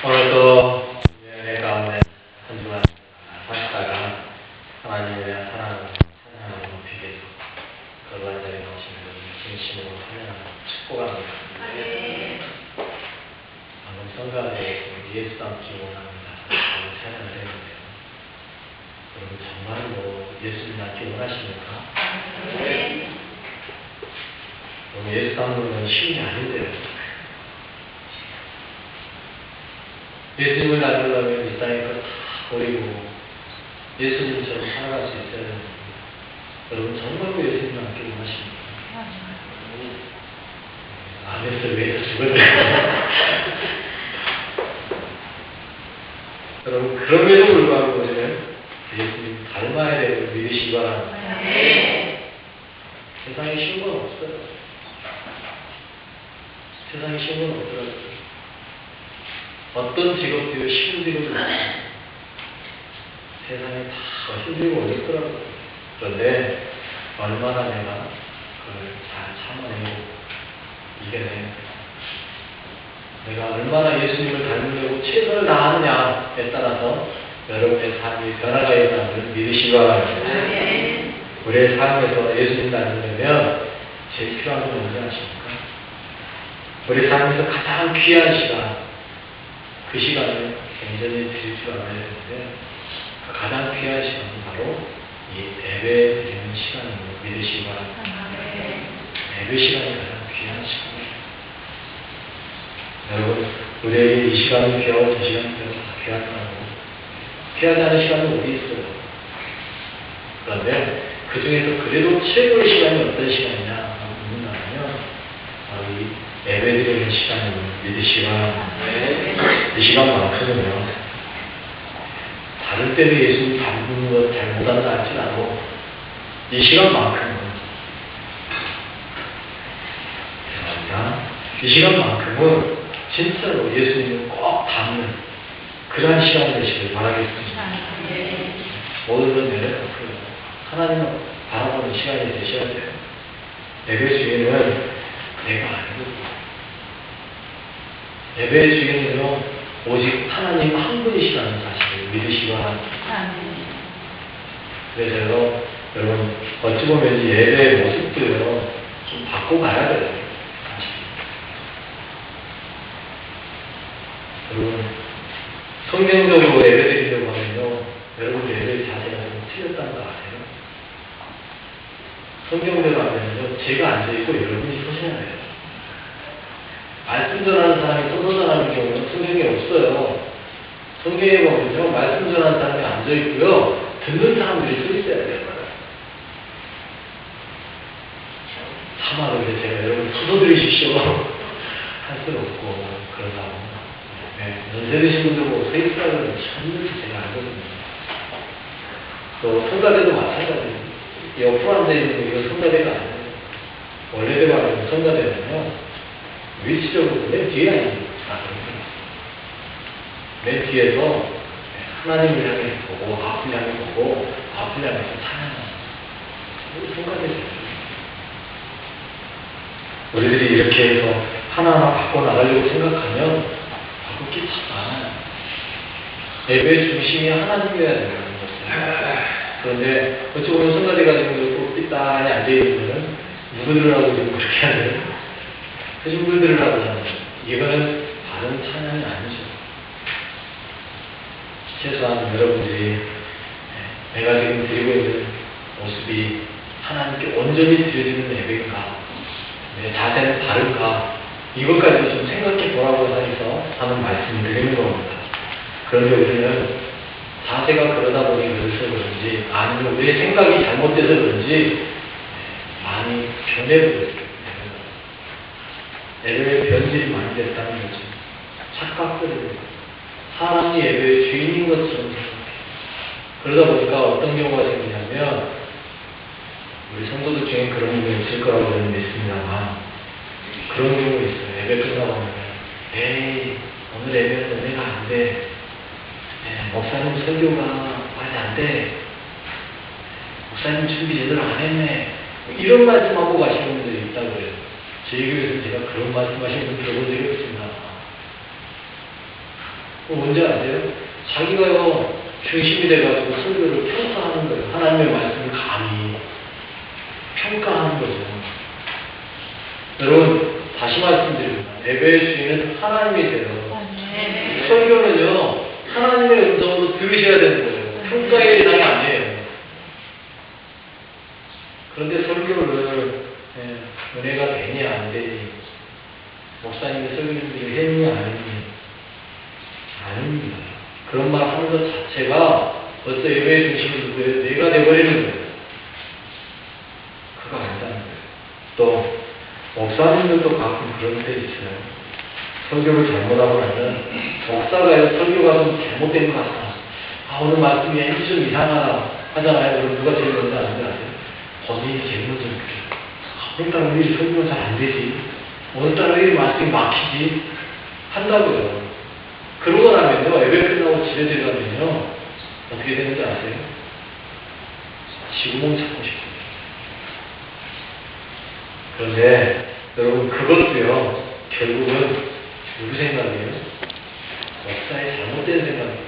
오늘도 예배 가운데 한 주간 하시다가 하나님에 대한 사랑을 찬양하고 높이게 해서 거룩한 자리에 오신 여러분 진심으로 환영하고 축복합니다. 방금 성가대에서 예수 닮기 원합니다 라고 찬양을 했는데요. 여러분 정말로 예수님 닮기 원하십니까? 여러분 예수 닮는 건 쉬운 게 아닌데요. 예수님을 닮으려면 이 땅에 다 버리고 예수님처럼 살아갈 수 있어야 되는데 여러분 정말로 예수님 닮기 원하십니까? 아멘을 왜 죽어들어요? 여러분 그럼에도 불구하고 우리는 예수님 닮아야 되는 믿으시기 바랍니다. 세상에 쉬운 건 없어요. 세상에 쉬운 건 없더라고요. 어떤 직업도 쉬운 직업이 없어요. 세상에 다 힘들고 어렵더라고요. 그런데 얼마나 내가 그걸 잘 참아내고 이겨내고 내가 얼마나 예수님을 닮으려고 최선을 다하느냐에 따라서 여러분의 삶이 변화가 있다는 걸 믿으시기 바랍니다. 우리의 삶에서 예수님 닮으려면 제일 필요한 건 뭔지 아십니까? 우리 삶에서 가장 귀한 시간 그 시간을 굉장히 드릴 줄 알아야 되는데 가장 귀한 시간은 바로 이 예배 드리는 시간인 걸 믿으시기 바랍니다. 예배 시간이 가장 귀한 시간이에요. 여러분 우리에게 이 시간은 귀하고 저 시간은 다 귀하다고 귀하지 않은 시간은 어디 있어요? 그런데 그 중에서 그래도 최고의 시간이 어떤 시간이냐 하고 묻는다면 바로 이 예배 드리는 시간을 믿으시기 바랍니다. 이 시간만큼은요 다른 때는 예수님 닮는 것 잘 못한다 할지라도 이 시간만큼은 이 시간만큼은 진짜로 예수님을 꼭 닮는 그러한 시간이 되시길 바라겠습니다. 모두는 내려놓고요 하나님을 바라보는 시간이 되셔야 돼요. 예배 주인은 내가 아니고 예배의 주인은요 오직 하나님 한 분이시라는 사실을 믿으시기 바랍니다. 그래서 여러분 어찌 보면 예배의 모습도요 좀 바꿔가야 돼요. 여러분 성경적으로 예배 드리려고 하면요 여러분 예배의 자세가 좀 틀렸다는 거 아세요? 성경대로 하면요 제가 앉아있고 여러분이 서셔야 돼요. 말씀 전하는 사람이 서서 전하는 경우는 성경에 없어요. 성경에 보면요 말씀 전하는 사람이 앉아있고요 듣는 사람들이 서 있어야 돼요. 차마 그래 제가 여러분 서서 들으십시오 할 수는 없고 그러다 연세 드신 분들 보고 서 있으라고 참는지 제가 알거든요. 또 성가대도 마찬가지예요. 옆으로 앉아있는 이거 성가대가 아니에요. 원래대로 하면 성가대는요 위치적으로 맨 뒤에 앉아있어요. 맨 뒤에서 하나님을 향해 보고 앞을 향해 보고 앞을 향해서 찬양하는 이게 성가대죠. 우리들이 이렇게 해서 하나하나 바꿔나가려고 생각하면 바꾸기 참 많아요. 예배의 중심이 하나님이어야 되는 거죠. 그런데 어찌 보면 성가대 가지고 또 삐딱하게 앉아있으면 누구들을 하고 지금 그렇게 하는 회중들을 하고 하는 이거는 바른 찬양이 아니죠. 최소한 여러분들이 내가 지금 드리고 있는 모습이 하나님께 온전히 드려지는 예배인가 내 자세는 다른가 이것까지도 좀 생각해 보라고 해서 하는 말씀을 드리는 겁니다. 그런데 우리는 자세가 그러다 보니 그래서 그런지 아니면 우리의 생각이 잘못돼서 그런지 많이 변해버렸어요. 예배의 변질이 많이 됐다는 거죠. 착각들을 사람이 예배의 주인인 것처럼 생각해요. 그러다 보니까 어떤 경우가 생기냐면 우리 성도들 중에 그런 분이 있을 거라고 저는 믿습니다만 그런 경우 있어요. 예배 끝나고 나면 에이 오늘 예배는 은혜가 안 돼. 목사님 설교가 말이 안 돼. 목사님 준비 제대로 안 했네. 이런 말씀하고 가시는 분들이 있다고 그래요. 저희 교회에서 제가 그런 말씀하시는 분 들어본 적이 없습니다. 뭔지 아세요? 자기가요, 중심이 돼가지고 설교를 평가하는 거예요. 하나님의 말씀을 감히 평가하는 거죠. 여러분, 다시 말씀드립니다. 예배의 주인은 하나님이 돼요. 설교는요, 하나님의 음성으로 들으셔야 되는 거예요. 평가의 대상이 아니에요. 그런데 설교를 은혜가 되니 안 되니, 목사님의 설교를 했니 안 했니, 아닙니다. 그런 말 하는 것 자체가 벌써 예배의 중심이 누구예요? 내가 돼버리는 거예요. 그거 아니다는 거예요. 또 목사님들도 가끔 그런 때 있어요. 설교를 잘못하고 나면 목사가 설교가 좀 잘못된 것 같다. 아, 오늘 말씀이 왠지 좀 이상하다 하잖아요. 그럼 누가 제일 먼저 아는지 아세요? 본인이 제일 먼저 그래요. 오늘따라 왜 설교가 잘 안 되지? 오늘따라 왜 말씀이 막히지? 한다고요. 그러고 나면요, 예배 끝나고 집에 들어가면요, 어떻게 되는지 아세요? 지구멍 찾고 싶어요. 그런데, 여러분, 그것도요, 결국은 누구 생각이에요? 목사의 잘못된 생각이에요.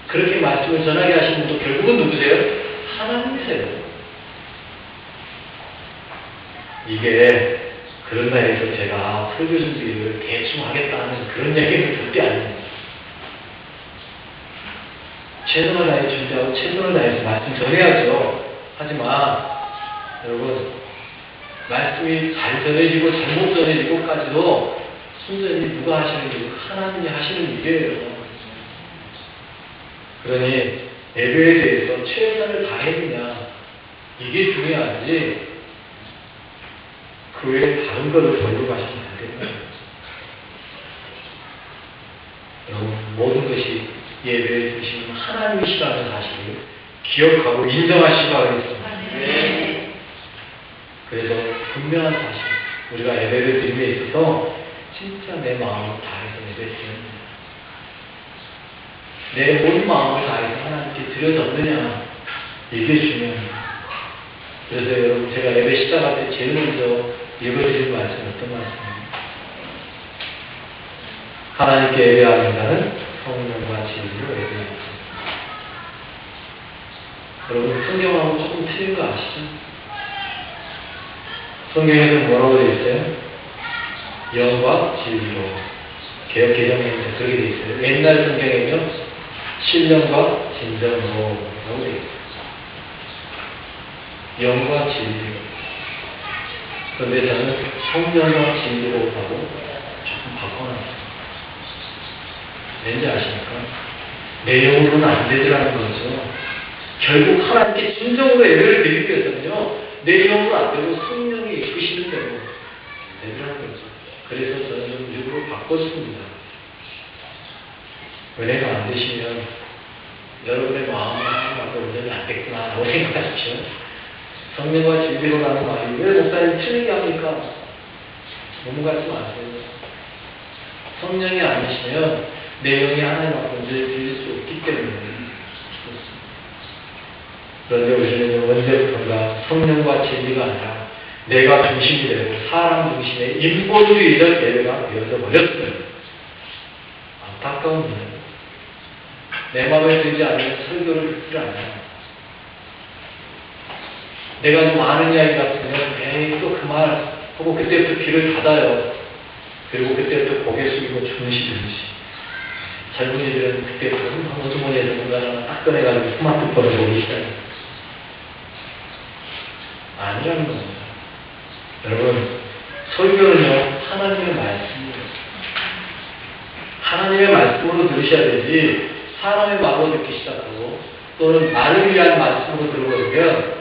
그렇게 말씀을 전하게 하신 분도 결국은 누구세요? 하나님이세요. 이게, 그런다 해서 제가 설교 준비를 대충 하겠다는 그런 얘기는 절대 아닙니다. 최선을 다해 준비하고 최선을 다해서 말씀 전해야죠. 하지만 여러분, 말씀이 잘 전해지고 잘못 전해지고까지도 순전히 누가 하시는 일이고 하나님이 하시는 일이에요. 그러니 예배에 대해서 최선을 다했느냐, 이게 중요하지 그 외에 다른 것을 돌리고 가시면 안 돼요. 여러분, 모든 것이 예배의 중심은 하나님이시라는 사실을 기억하고 인정하시기 바라겠습니다. 그래서 분명한 사실, 우리가 예배를 드림에 있어서 진짜 내 마음을 다해서 예배드립니다. 내 온 마음을 다해서 하나님께 드려졌느냐, 이게 중요합니다. 그래서 여러분, 제가 예배 시작할 때 제일 먼저 읽어드리는 말씀은 어떤 말씀입니까? 하나님께 예배하는 자는 성령과 진리로 예배합니다. 여러분, 성경하고 조금 틀린 거 아시죠? 성경에는 뭐라고 되어 있어요? 영과 진리로. 개역 개정에는 그렇게 되어 있어요. 옛날 성경에는 신령과 진정으로 라고 되어 있어요. 영과 진리로. 그런데 저는 성령과 진리로 하고 조금 바꿔놨어요. 왠지 아십니까? 내 영으로는 안 되더라는 거죠. 결국 하나님께 진정으로 예배를 드리기 위해서는요, 내 영으로 안 되고 성령이 이끄시는 대로 되더라는 거죠. 그래서 저는 좀 일부러 바꿨습니다. 은혜가 안 되시면 여러분의 마음이 하나님밖에 온전히 안 됐구나 라고 생각하십시오. 성령과 진리로라는 말이 왜 목사님 틀리게 합니까? 넘어가지 마세요. 성령이 아니시면 내 영이 하나님밖에 온전히 드릴 수 없기 때문에. 그런데 우리는 언제부턴가 성령과 진리가 아니라 내가 중심이 되고 사람 중심의 인본주의적 예배가 되어져 버렸어요. 안타까운 일이에요. 내 마음에 들지 않으면 설교를 듣지 않아요. 내가 좀 아는 이야기 같으면 에이 또 그 말 하고 그때부터 귀를 닫아요. 그리고 그때부터 고개 숙이고 주무시듯이. 젊은이들은 그때부터 호주머니에서 뭔가를 딱 꺼내가지고 스마트폰을 보기 시작해요. 아니라는 겁니다. 여러분, 설교는요, 하나님의 말씀이에요. 하나님의 말씀으로 들으셔야 되지, 사람의 말로 듣기 시작하고, 또는 나를 위한 말씀으로 들어버리면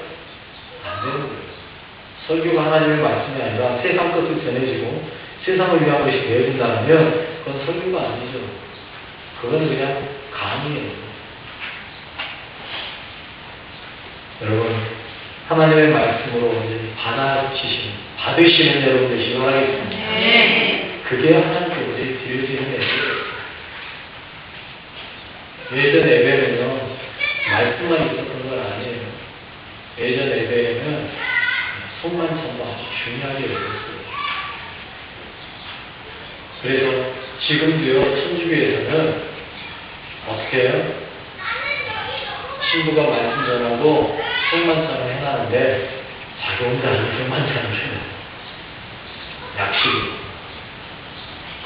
안 되는 거예요. 설교가 하나님의 말씀이 아니라 세상 것을 전해지고, 세상을 위한 것이 되어진다면, 그건 설교가 아니죠. 그건 그냥 강의예요. 여러분, 하나님의 말씀으로 받으시는 여러분 되시기 바라겠습니다. 그게 하나님께 우리 드려지는 예배예요. 예전 예배는요, 말씀만 있었던 건 아니에요. 예전 예배에는 손만 참고 아주 중요하게 여겼어요. 그래서 지금도요, 천주교에서는 어떻게 해요? 친구가 말씀 전하고 성만찬을 해놨는데 자기 혼자는 성만찬을 해요. 약식이.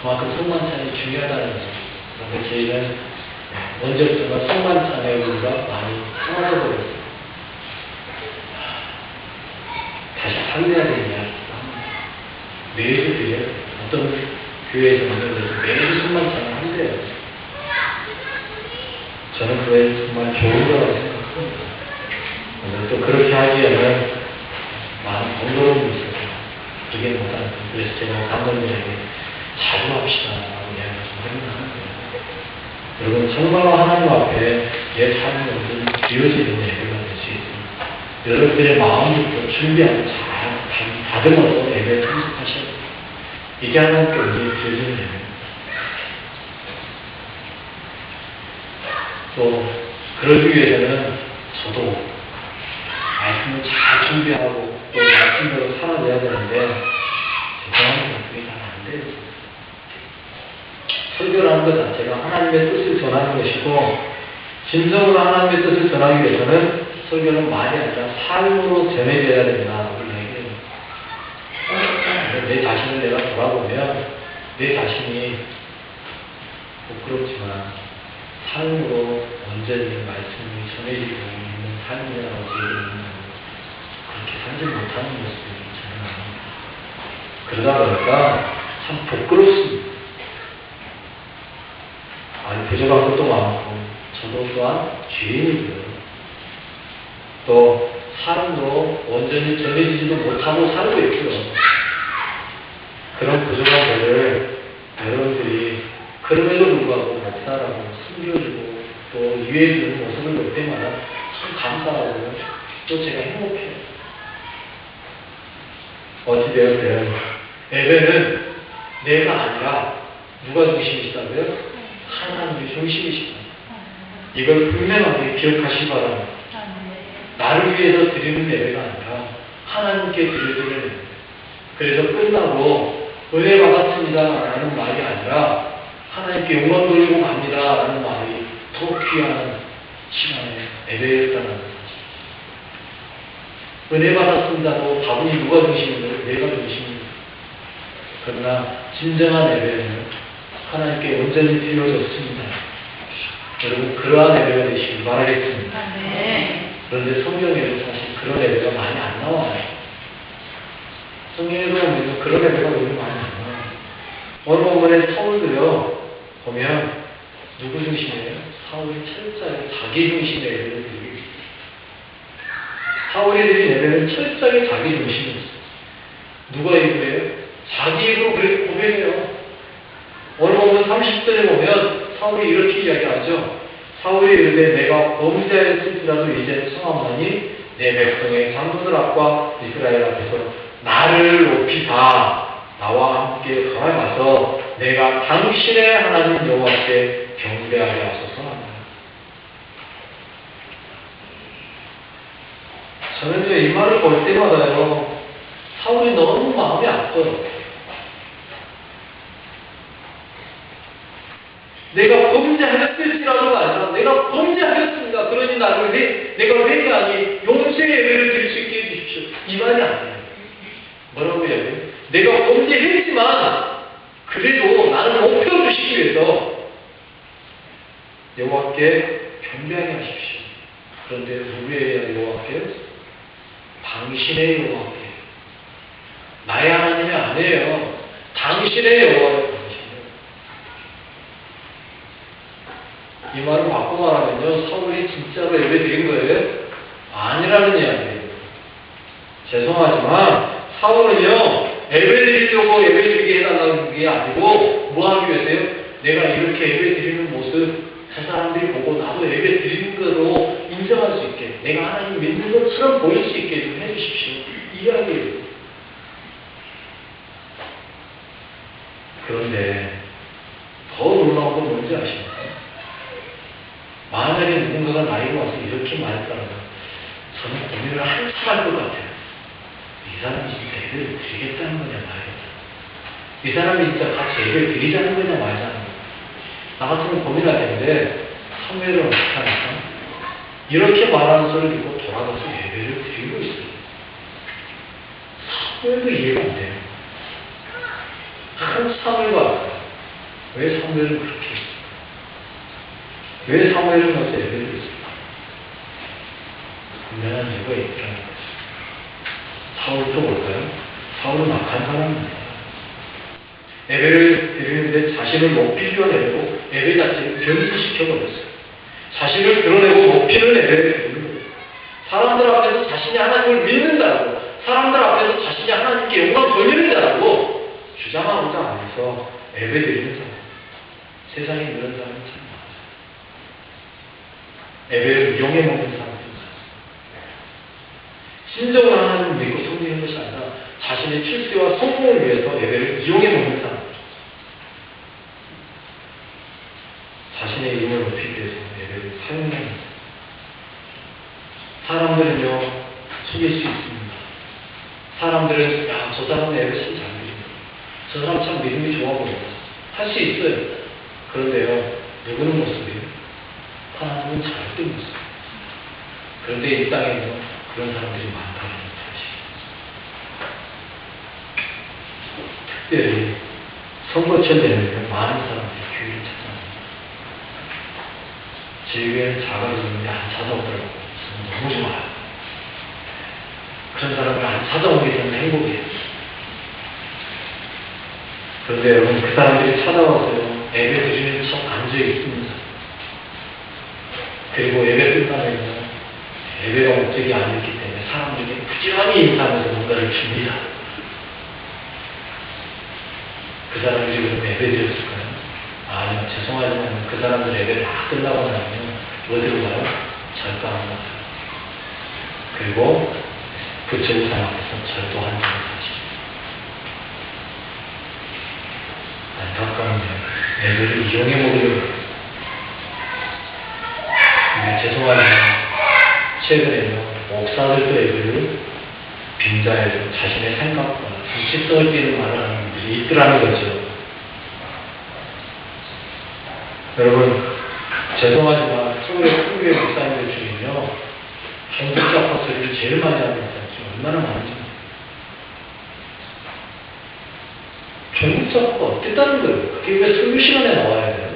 그만큼 성만찬이 중요하다는 거죠. 그런데 저희는 언제부턴가 성만찬의 의미가 많이 사라져 버렸어요. 다시 살려야 되냐? 매일 드려요. 어떤 교회에서는 매일 성만찬을 한대요. 저는 그게 정말 좋은 거라고 생각합니다. 또 그렇게 하기에는 많은 번거로움이 있어서 그게 못하는 거예요. 그래서 제가 감독님에게 자주 합시다 라고 이야기를 하는 거예요. 여러분 정말로 하나님 앞에 내 삶이 완전히 비워지는 예배가 될 수 있습니다. 여러분들의 마음부터 준비하고 잘 다듬어서 예배에 참석하셔야 돼요. 이게 하나님께 완전히 비워지는 예배입니다. 또 그러기 위해서는 저도 말씀을 잘 준비하고 또 말씀대로 살아내야 되는데 죄송합니다. 그게 잘 안 돼요. 설교라는 것 자체가 하나님의 뜻을 전하는 것이고 진정으로 하나님의 뜻을 전하기 위해서는 설교는 말이 아니라 삶으로 전해져야 된다고 얘기해요. 내 자신을 내가 돌아보면 내 자신이 부끄럽지만 삶으로 완전히 말씀이 전해지고 있는 삶이라고 얘기하는 그렇게 살지 못하는 모습이 저는 압니다. 그러다 보니까 참 부끄럽습니다. 아니 부족한 것도 많고 저도 또한 죄인이고요. 또 삶도 완전히 전해지지도 못하고 살고 있고요. 그런 부족한 저를 여러분들이 그럼에도 불구하고 목사라고 숨겨주고 또 유해주는 모습을 볼 때마다 참 감사하고요. 또 제가 행복해요. 어찌되었든 예배는 내가 아니라 누가 중심이시다고요? 하나님이 중심이시다. 이걸 분명하게 기억하시기 바랍니다. 나를 위해서 드리는 예배가 아니라 하나님께 드려지는 예배. 그래서 끝나고 은혜 받았습니다 라는 말이 아니라 하나님께 영광 돌리고 갑니다 라는 말이 더 귀한 시간에 예배였다는 사실. 은혜 받았습니다도 다분히 누가 중심인가요? 내가 중심입니다. 그러나 진정한 예배는 하나님께 온전히 드려졌습니다. 여러분 그러한 예배가 되시길 바라겠습니다. 그런데 성경에는 사실 그런 예배가 많이 안 나와요. 성경에도 보면 그런 예배가 너무 많이 안 나와요. 어느 부분에 사울도요 보면 누구 중심이에요? 사울이 철저하게 자기 중심의 예배를 드리고 있어요. 사울이 드린 예배는 철저하게 자기 중심이었어요. 누가 얘기해요? 자기 입으로 그렇게 고백해요. 어느 부분 30절에 보면 사울이 이렇게 이야기하죠. 사울이 이르되 내가 범죄하였을지라도 이제 청하노니 내 백성의 장로들 앞과 이스라엘 앞에서 나를 높이사 나와 함께 걸어가서 내가 당신의 하나님 여호와께 경배하게 하소서 합니다. 저는요 이 말을 볼 때마다요 사울이 너무 마음이 아파요. 내가 범죄하였을지라도가 아니라 내가 범죄하였습니다. 그러니 나를 내가 회개하니 용서의 예배를 드릴 수 있게 해주십시오. 이 말이 아니에요. 뭐라고 해야 돼요? 내가 범죄했지만 그래도 나를 높여주시기 위해서 여호와께 경배하게 하십시오. 그런데 누구의 여호와께? 당신의 여호와께. 나의 하나님이 아니에요. 당신의 여호와께. 이 말을 바꿔 말하면요, 사울이 진짜로 예배 드린 거예요? 아니라는 이야기예요. 죄송하지만, 사울은요, 예배 드리려고 예배 드리게 해달라는 게 아니고, 뭐 하기 위해서요? 내가 이렇게 예배 드리는 모습, 저 사람들이 보고 나도 예배 드리는 거로 인정할 수 있게, 내가 하나님 믿는 것처럼 보일 수 있게 좀 해주십시오. 이 이야기예요. 그런데, 더 놀라운 건 뭔지 아십니까? 만약에 누군가가 나이가 와서 이렇게 말했다면 저는 고민을 한참 할 것 같아요. 이 사람이 진짜 예배를 드리겠다는 거냐 말겠다. 이 사람이 진짜 같이 예배를 드리자는 거냐 말자는 거냐. 나 같으면 고민할 텐데 사무엘은 어떻게 하니까? 이렇게 말하는 소리를 듣고 돌아가서 예배를 드리고 있어요. 사무엘도 이해가 안 돼요. 한 사무엘과 왜 사무엘은 그렇게 했을까? 왜 사무엘은 가서 예배를 드렸을까? 분명한 이유가 있더라는 거죠. 사울도 볼까요? 사울은 악한 사람입니다. 예배를 드리는데 자신을 높이려 내고 예배 자체를 변질시켜버렸어요. 자신을 드러내고 높이는 예배를 드리는 거예요. 사람들 앞에서 자신이 하나님을 믿는다고, 사람들 앞에서 자신이 하나님께 영광 돌리는 자라고 주장하고자 하면서 예배 드리는 사람. 세상에 이런 사람이 참 많아요. 예배를 이용해 먹는 사람들이 많아요. 진정으로 하나님을 믿고 섬기는 것이 아니라 자신의 출세와 성공을 위해서 예배를 이용해 먹는 사람. 자신의 이름을 높이기 위해서 예배를 사용합니다. 사람들은요, 속일 수 있습니다. 사람들은, 야, 저 사람은 예배 참 잘 드립니다. 저 사람 참 믿음이 좋아 보인다. 할 수 있어요. 그런데요, 누구는 모습이에요? 하나님은 잘못된 모습. 그런데 이 땅에는 그런 사람들이 많다는 사실. 특별히 선거철 되면 많은 사람들이 교회를 찾아옵니다. 제 교회는 작아졌는데 안 찾아오더라고요. 너무 좋아요. 그런 사람을 안 찾아오게 되면 행복이에요. 그런데 여러분, 그 사람들이 찾아와서요, 예배 드리는 척 앉아 있습니다. 그리고 예배 끝나면 예배가 목적이 아니었기 때문에 사람들이 부지런히 인사하면서 뭔가를 줍니다. 그 사람들이 그럼 예배 드렸을까요? 아니요, 죄송하지만 그 사람들 예배 다 끝나고 나면 어디로 가요? 절강으로 가요. 그리고 그 제사장 앞에서 절도하는 것을 하시죠. 안타까운 예배를 이용해 먹으려고 해요. 죄송하지만 최근에는 목사들도 예배를 빙자해서 자신의 생각과 정치성을 띠는 말을 하는 분들이 있더라는 거죠. 여러분, 죄송하지만 서울의 큰 교회 목사님들 중에요, 종북자파 소리를 제일 많이 하는 목사님이 얼마나 많은지. 종북자파가 어땠다는 거예요? 그게 왜 설교 시간에 나와야 돼요?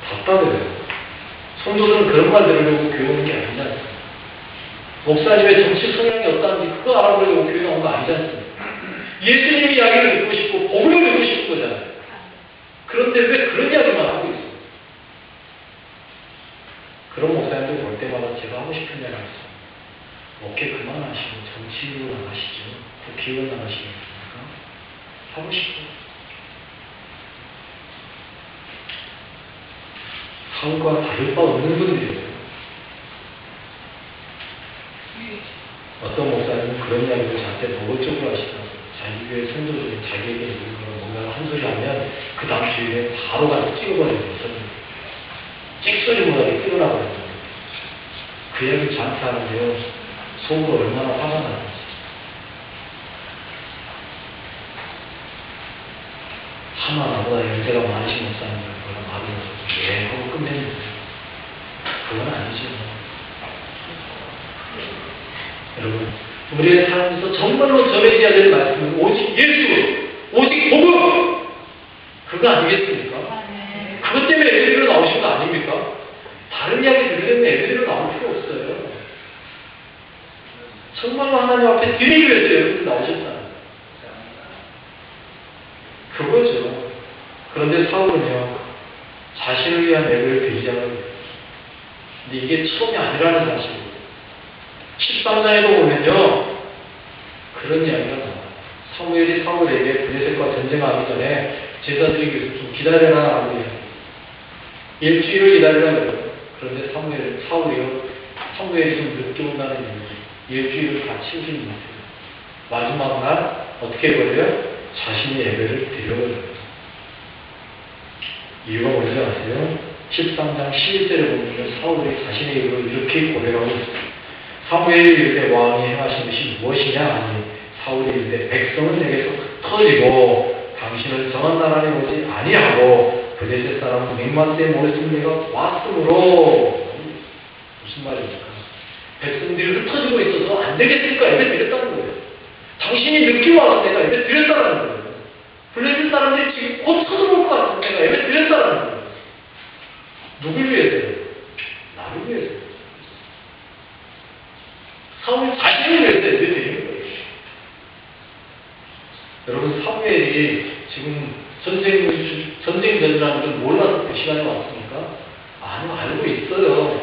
답답해요. 성도들은 그런 말 들으려고 교회 오는 게 아니지 않습니까? 목사님의 정치 성향이 어떠한지 그거 알아보려고 교회 나온 거 아니지 않습니까? 예수님 이야기를 듣고 싶고 복음을 듣고 싶은 거잖아요. 그런데 왜 그런 이야기만 하고 있어요? 그런 목사님들 볼 때마다 제가 하고 싶은 이야기가 있어요. 목회 그만하시고 정치인으로 나가시죠. 국회의원 나가시겠습니까? 하고 싶어요. 사울과 다를 바 없는 분들이에요. 어떤 목사님은 그런 이야기를 저한테 노골적으로 하시더라고요. 자기 교회 성도 중에 자기에게 있는 걸 뭔가 한 소리 하면 그 다음 주일에 바로 가서 찍어버리는 거죠. 찍소리 못하게 끌어나버려요. 그 이야기를 저한테 하는데요, 속으로 얼마나 화가 나는지. 하마 나보다 연세가 많으신 목사님을 그런 말을 예 하고 끝내는 거예요. 그건 아니죠. 여러분, 우리의 삶에서 정말로 전해져야 될 말씀은 오직 예수, 오직 복음, 그거 아니겠습니까? 그것 때문에 예배드리러 나오신 거 아닙니까? 다른 이야기 들으려면 예배드리러 나올 필요 없어요. 정말로 하나님 앞에 드리기 위해서 여러분 나오셨잖아요. 그거죠. 그런데 사울은요, 자신을 위한 예배를 드리자고 해요. 근데 이게 처음이 아니라는 사실이에요. 13장에도 보면요, 그런 이야기가 나와요. 사무엘이 사울에게 블레셋과 전쟁하기 전에 제사드리기 위해서 좀 기다려라 하고 이야기해요. 일주일을 기다리라 그래요. 그런데 사무엘이 좀 늦게 온다는 얘기죠. 일주일을 다 치우진 못해요. 마지막 날 어떻게 해버려요? 자신의 예배를 드려버려요. 이유가 뭔지 아세요? 13장 11절에 보면 사울이 자신의 입으로 이렇게 고백하고 있습니다. 사무엘이 이르되 왕이 행하신 것이 무엇이냐 하니 사울이 이르되 백성은 내게서 터지고 당신은 정한 나라에 오지 아니하고 블레셋 사람 백만 대 모래성내가 왔으므로 무슨 말입니까? 백성들이 흩어지고 있어서 안 되겠으니까 예배 드렸다는 거예요. 당신이 늦게 와서 내가 예배 드렸다는 거예요. 블레셋 사람들이 지금 곧 쳐들어올 것 같아서 내가 예배 드렸다는 거예요. 누굴 위해서요? 나를 위해서요. 사무엘 자신을 위해서 예배 드리는 거예요. 여러분, 사무엘이 지금 전쟁 전이라는 걸 몰라서 그 시간이 왔습니까? 아니요, 알고 있어요.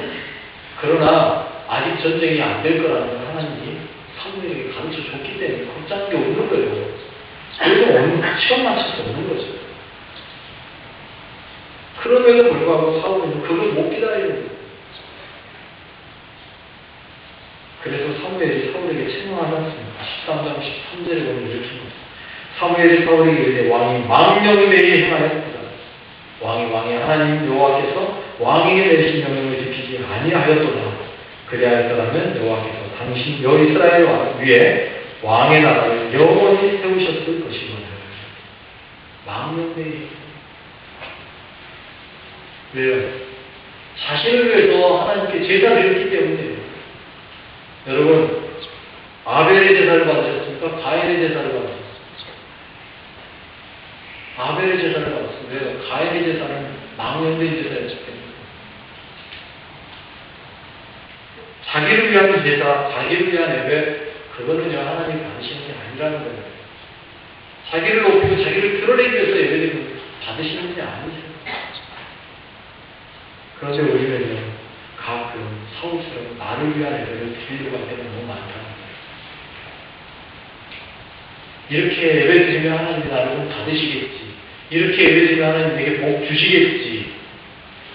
그러나 아직 전쟁이 안 될 거라는 걸 하나님이 사무엘에게 가르쳐 줬기 때문에 걱정한 게 없는 거예요. 그래서 시간 맞춰서 오는 거죠. 그럼에도 불구하고 사울은 그걸 못 기다리는 거예요. 그래서 사무엘이 사울에게 책망하지 않습니다. 13장 13절에 보면 이렇게 합니다. 사무엘이 사울에게 이르되 왕이 망령을 내리게 행하였다. 왕이 하나님 여호와께서 왕에게 내리신 명령을 지키지 아니하였도다. 그리하였더라면 여호와께서 당신 이스라엘 왕 위에 왕의 나라를 영원히 세우셨을 것이거늘. 망령 내리게. 왜요? 자신을 위해서 하나님께 제사 드렸기 때문이에요. 여러분, 아벨의 제사를 받으셨습니까? 가인의 제사를 받으셨습니까? 아벨의 제사를 받았습니다. 왜요? 가인의 제사는 망령된 제사였기 때문에. 자기를 위한 제사, 자기를 위한 예배, 그거는요, 하나님이 받으시는 게 아니라는 거예요. 자기를 높이고 자기를 드러내기 위해서 예배드리면 받으시는 게 아니죠. 그런데 우리는요, 가끔 사울처럼 나를 위한 예배를 드리려고 할 때가 너무 많다는 거예요. 이렇게 예배 드리면 하나님이 나를 좀 받으시겠지. 이렇게 예배 드리면 하나님 내게 복 주시겠지.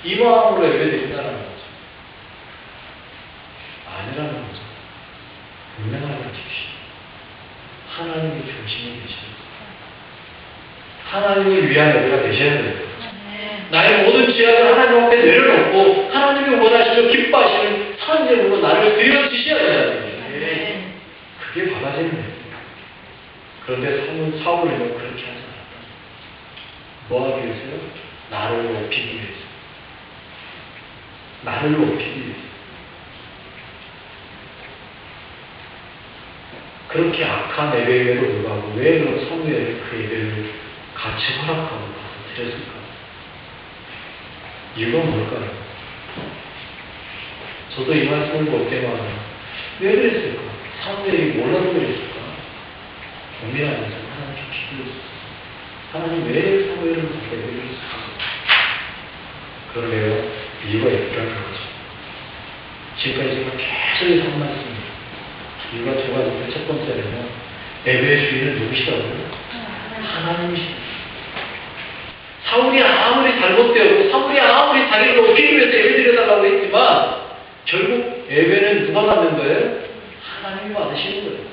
이 마음으로 예배 드린다는 거죠. 아니라는 거죠. 분명하게 주십시오. 하나님이 중심이 되셔야 돼요. 하나님을 위한 예배가 되셔야 돼요. 나의 모든 죄악을 하나님 앞에 내려놓고 하나님이 원하시고 기뻐하시는 산재물로 나를 드려주셔야 돼요. 그게 받아지는 거예요. 그런데 사울은 그렇게 하지 않았다. 뭐 하기 위해서요? 나를 높이기 위해서. 나를 높이기 위해서. 그렇게 악한 예배에도 불구하고 왜 그런 사무엘이 그 예배를 같이 허락하고 가서 드렸을까? 이유가 뭘까요? 저도 이 말씀을 볼 때마다 왜 그랬을까? 사무엘이 몰라서 그랬을까? 고민하면서 하나님께 기도했어요. 하나님 왜 사무엘을 그렇게 해주셨을까? 그런데요, 이유가 있더라는 거죠. 지금까지 제가 계속 한 말씀입니다. 이유가 두 가지인데, 첫 번째는요, 예배의 주인은 누구시라고요? 하나님이십니다. 사울이 아무리 잘못되었고 사울이 아무리 자기를 높이기 위해서 예배 드려달라고 했지만 결국 예배는 누가 받는 거예요? 하나님이 받으시는 거예요.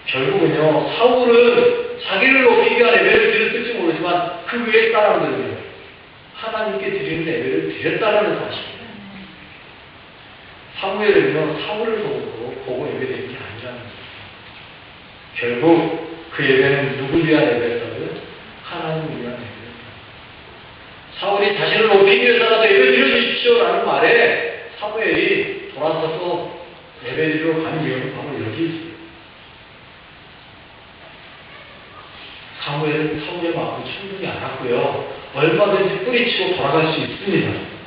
결국은요, 사울은 자기를 높이기 위한 예배를 드렸을지 모르지만 그 위에 사람들은요, 하나님께 드리는 예배를 드렸다는 사실이에요. 사무엘은요, 사울을 보고 예배드린 게 아니라는 거예요. 결국 그 예배는 누굴 위한 예배였다고요? 하나님을 위한 예배였다. 사울이 자신을 높이기 위해서라도 예배 드려주십시오라는 말에 사무엘이 돌아서서 예배 드리러 가는 이유는 바로 여기 있어요. 사무엘은 사울의 마음을 충분히 알았고요. 얼마든지 뿌리치고 돌아갈 수 있습니다.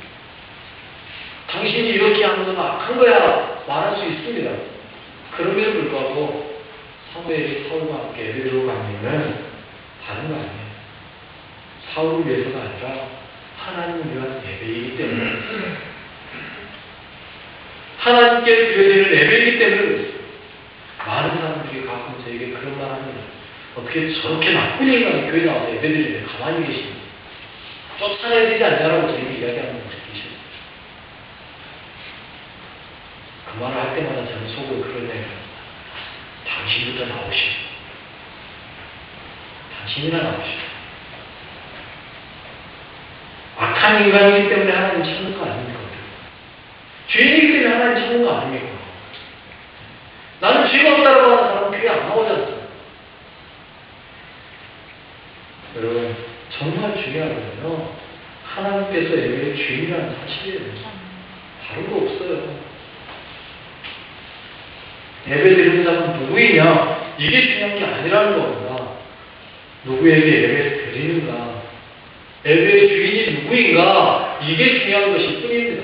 당신이 이렇게 하는 건 악한 거야 말할 수 있습니다. 그럼에도 불구하고 사무엘이 사울과 함께 예배드리러 간 이유는 다른 거 아니에요. 사울을 위해서가 아니라 하나님을 위한 예배이기 때문에 하나님께 드려지는 예배이기 때문에 많은 사람들이 가끔 저에게 그런 말 합니다. 어떻게 저렇게 나쁜 인간이 교회 나와서 예배드리는데 가만히 계십니까? 쫓아내야 되지 않냐라고 저에게 이야기하는 분들이 계십니다. 그 말을 할 때마다 저는 속으로 그런 얘기를 합니다. 당신부터 나오시오. 당신이나 나오시오. 악한 인간이기 때문에 하나님 찾는 거 아닙니까? 죄인이기 때문에 하나님 찾는 거 아닙니까? 나는 죄가 없다라고 하는 사람은 교회 안 나오지 않습니까? 여러분, 정말 중요한 건요. 하나님께서 예배의 주인이라는 사실이에요. 다른 거 없어요. 예배 드리는 사람은 누구이냐? 이게 중요한 게 아니라는 겁니다. 누구에게 예배를 드리는가? 예배의 주인이 누구인가? 이게 중요한 것일 뿐입니다.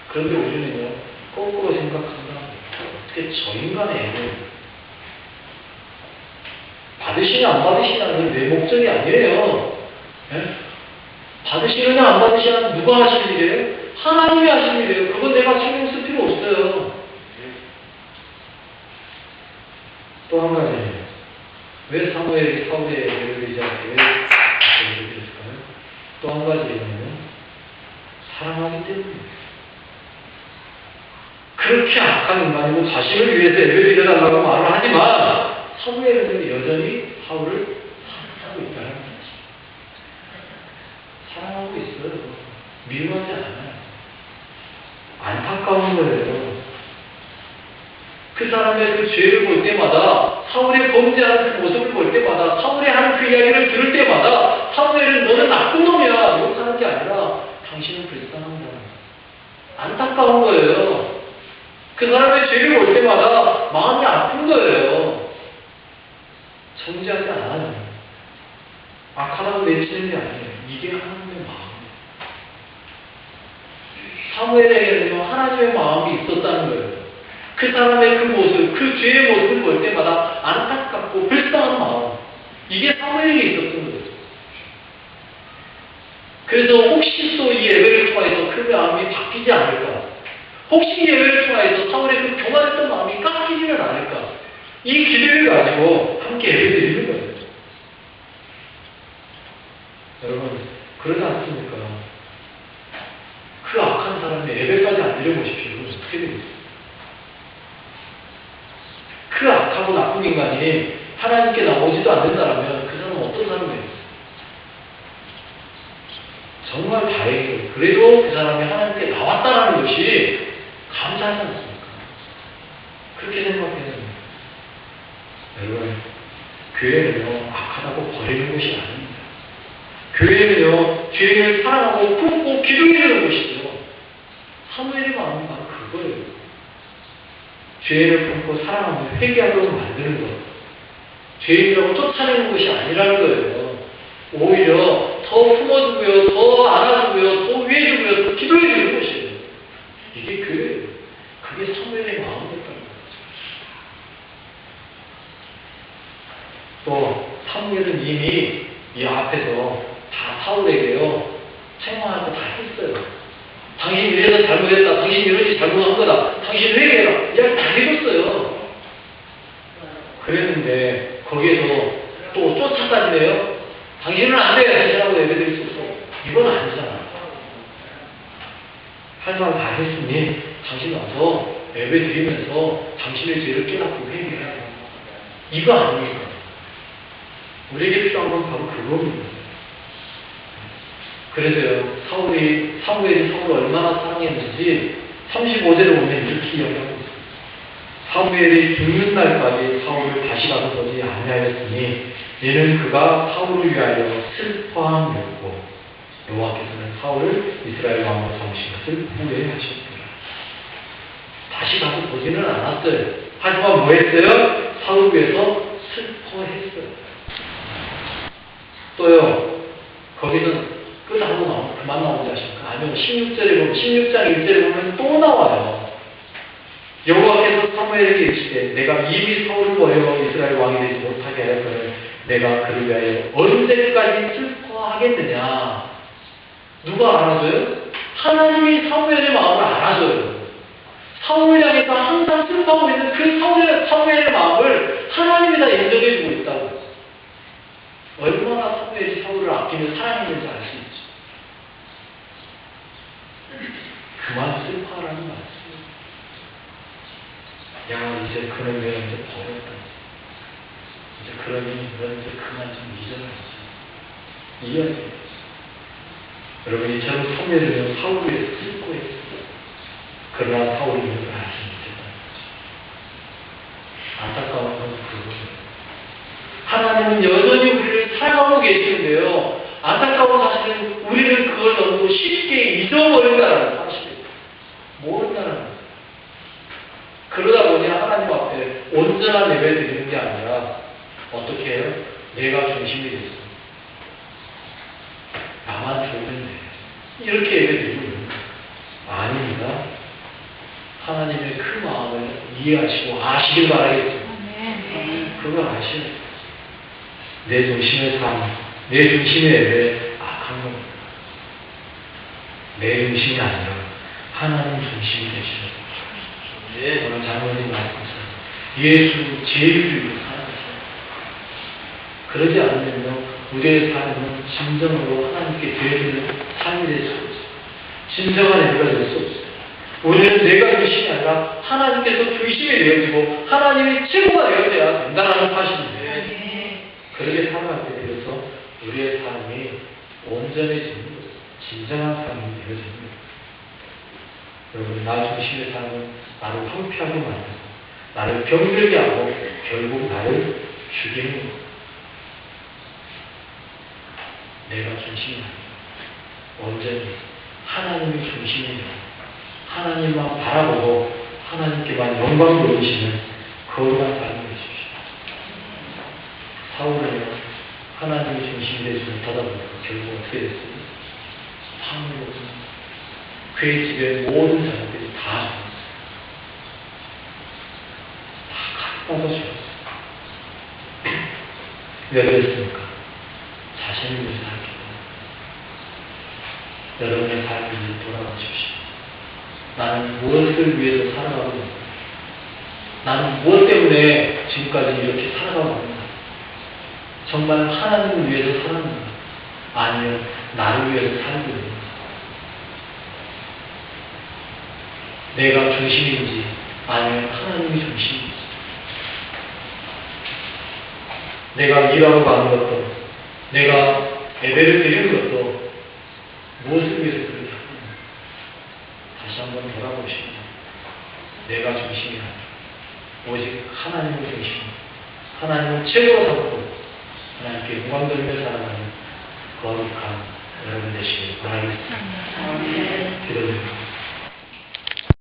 그런데 우리는요, 거꾸로 생각한다. 어떻게 저 인간의 예배를 받으시냐 안 받으시냐는 내 목적이 아니에요. 네? 받으시느냐 안 받으시냐는 누가 하실 일이에요? 하나님이 하실 일이에요. 그건 내가 신경 쓸 필요 없어요. 또 한 가지예요. 왜 사무엘이 사울의 예배를 드리지 않고 왜 예배를 드렸을까요? 또 한 가지는 사랑하기 때문입니다. 그렇게 악한 인간이고 자신을 위해서 예배 드려달라고 말을 하지만 사무엘은 여전히 사울을 사랑하고 있다는 거죠. 사랑하고 있어요. 미워하지 않아요. 안타까운 거예요. 그 사람의 그 죄를 볼 때마다, 사울의 범죄하는 그 모습을 볼 때마다, 사울의 하는 그 이야기를 들을 때마다 사무엘은 너는 나쁜 놈이야 욕하는 게 아니라 당신은 불쌍합니다. 안타까운 거예요. 그 사람의 죄를 볼 때마다 마음이 아픈 거예요. 정죄하지 않아요. 악하다고 내치는 게 아니에요. 이게 하나님의 마음이에요. 사무엘에게는 하나님의 마음이 있었다는 거예요. 그 사람의 그 모습, 그 죄의 모습을 볼 때마다 안타깝고 불쌍한 마음. 이게 사무엘에게 있었던 거예요. 그래서 혹시 또 이 예배를 통해서 그 마음이 바뀌지 않을까? 혹시 이 예배를 통해서 사울의 그 교만했던 마음이 깎이지는 않을까? 이 기대를 가지고 함께 예배 드리는 거예요. 여러분, 그러지 않습니까? 그 악한 사람의 예배까지 안 드려보십시오. 어떻게 되겠어요? 그 악하고 나쁜 인간이 하나님께 나오지도 않는다면 그 사람은 어떤 사람이에요? 정말 다행이에요. 그래도 그 사람이 하나님께 나왔다는 것이 감사하지 않습니까? 그렇게 생각해야 됩니다. 여러분, 교회는요, 악하다고 버리는 것이 아닙니다. 교회는요, 죄인을 사랑하고 품고 기도해주는 것이죠. 사무엘의 마음이 바로 그거예요. 죄인을 품고 사랑하며 회개하도록 만드는 것. 죄인이라고 쫓아내는 것이 아니라는 거예요. 오히려 더 품어주고요, 더 안아주고요, 더 위해주고요, 더 기도해주는 것이에요. 이게 교회예요. 그게 사무엘의 마음이었다는 거죠. 또 사무엘은 이미 이 앞에서 다 사울에게요, 책망할 거 다 했어요. 당신 이래서 잘못했다. 당신 이러지 잘못한 거다. 당신 회개해라. 이야기 다 해줬어요. 그랬는데 거기에서 또 쫓아다니네요. 당신은 안 돼. 당신하고 예배드릴 수 없어. 이건 아니잖아. 할 말 다 했으니 당신 와서 예배드리면서 당신의 죄를 깨닫고 회개해라. 이거 아닙니까? 우리에게 필요한 건 바로 그겁니다. 그래서요, 사무엘이 사울을 얼마나 사랑했는지 35절에 보면 이렇게 이야기하고 있습니다. 사무엘이 죽는 날까지 사울을 다시 가서보지 아니하였으니 이는 그가 사울을 위하여 슬퍼함이었고 여호와께서는 사울을 이스라엘 왕으로 삼으신 것을 후회하셨더라. 다시 가서 보지는 않았어요. 하지만 뭐 했어요? 사울을 위해서 슬퍼했어요. 또요, 거기는 끝하고 나오면 그만 나오지 않습니까? 아니면 16절에 보면, 16장 1절에 보면 또 나와요. 여호와께서 사무엘에게 이르시되 내가 이미 사울을 버려 이스라엘 왕이 되지 못하게 하였거늘 내가 그를 위하여 언제까지 슬퍼하겠느냐. 누가 알아줘요? 하나님이 사무엘의 마음을 알아줘요. 사울을 향해서 항상 슬퍼하고 있는 그 사무엘의 마음을 하나님이 다 인정해주고 있다고. 얼마나 사무엘이 사울을 아끼며 사랑했는지 알 수 있죠. 그만 슬퍼하라는 말씀이에요. 야, 이제 그런 왜 이제 버렸다. 이제 그러니 너 이제 그만 좀 잊어야지. 이 이야기예요. 여러분, 이처럼 사무엘은 사울을 위해서 슬퍼했어요. 그러나 사울이 이걸 알지 못했다는 거죠. 안타까운 건 그거예요. 하나님은 여전히 우리를 사랑하고 계시는데요. 안타까운 사실은 우리는 그걸 너무 쉽게 잊어버린다는 사실이에요. 모른다는 거예요. 그러다 보니 하나님 앞에 온전한 예배 드리는 게 아니라 어떻게 해요? 내가 중심이 됐어. 나만 좋으면 돼. 이렇게 예배 드리고 있는 거예요. 아닙니다. 하나님의 큰 마음을 이해하시고 아시길 바라겠습니다. 그걸 아셔야 돼요. 내 중심의 삶, 내 중심의 예배 악한 겁니다. 내 중심이 아니라 하나님 중심이 되셔야 돼요. 오늘 장로님 말씀처럼 예수 제일주의로 살아가셔야 돼요. 그러지 않으면 우리의 삶은 진정으로 하나님께 드리는 삶이 될 수 없어요. 진정한 예배가 될 수 없어요. 우리는 내가 중심이 아니라 하나님께서 중심이 되어지고 하나님이 최고가 되어져야 된다는 사실인데 그렇게 살아갈 때 비로소 우리의 삶이 온전해지는 것입니다. 진정한 삶이 되어지는 것입니다. 여러분, 나 중심의 삶은 나를 황폐하게 만들고 나를 병들게 하고 결국 나를 죽이는 것. 내가 중심이 아니라 온전히 하나님이 중심이 되고 하나님만 바라보고 하나님께만 영광 돌리시는 거룩한 삶을 해주십시오. 사울은요, 하나님이 중심이 되지 못하다 보니까 결국 어떻게 됐습니까? 사울은 그의 집에 모든 사람들이 다 죽었어요. 다 갖다가 죽었어요. 왜 그랬습니까? 자신을 위해서 살기 때문에. 여러분의 삶을 위해 돌아가십시오. 나는 무엇을 위해서 살아가고 있는가? 나는 무엇 때문에 지금까지 이렇게 살아가고 있는가? 정말 하나님을 위해서 살았는가? 아니면 나를 위해서 살고 있는가? 내가 중심인지 아니면 하나님이 중심인지. 내가 일하러 가는 것도 내가 예배를 드리는 것도 무엇을 위해서 그렇게 하고 있는가? 다시 한번 돌아보십니다. 내가 중심이 아니라 오직 하나님을 중심으로 하나님을 최고로 삼고 하나님께 영광 돌리며 살아가는 거룩한 여러분 되시길 바라겠습니다. 기도드립니다.